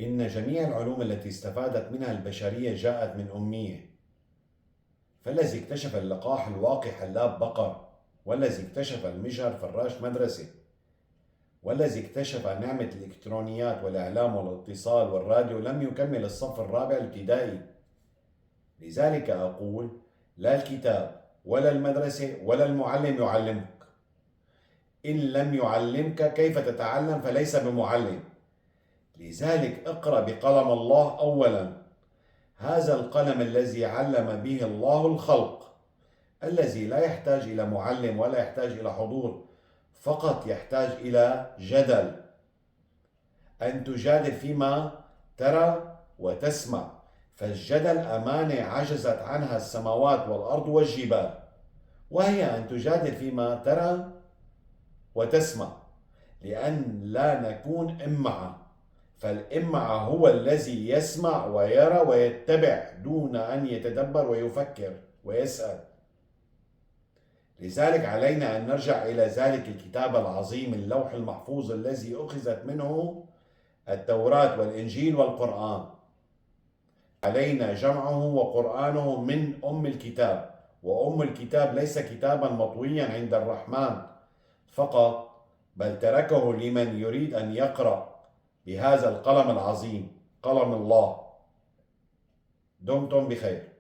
إن جميع العلوم التي استفادت منها البشرية جاءت من أمية. فالذي اكتشف اللقاح الواقي حلاب بقر، والذي اكتشف المجهر فراش مدرسة، والذي اكتشف نعمة الإلكترونيات والإعلام والاتصال والراديو لم يكمل الصف الرابع الابتدائي. لذلك أقول: لا الكتاب ولا المدرسة ولا المعلم يعلمك. إن لم يعلمك كيف تتعلم فليس بمعلم. لذلك اقرأ بقلم الله أولا، هذا القلم الذي علم به الله الخلق، الذي لا يحتاج إلى معلم ولا يحتاج إلى حضور، فقط يحتاج إلى جدل، أن تجادل فيما ترى وتسمع. فالجدل أمانة عجزت عنها السماوات والأرض والجبال، وهي أن تجادل فيما ترى وتسمع، لأن لا نكون إمعة. فالإمعة هو الذي يسمع ويرى ويتبع دون أن يتدبر ويفكر ويسأل. لذلك علينا أن نرجع إلى ذلك الكتاب العظيم، اللوح المحفوظ الذي أخذت منه التوراة والإنجيل والقرآن. علينا جمعه وقرآنه من أم الكتاب، وأم الكتاب ليس كتابا مطويا عند الرحمن فقط، بل تركه لمن يريد أن يقرأ بهذا القلم العظيم، قلم الله. دمتم بخير.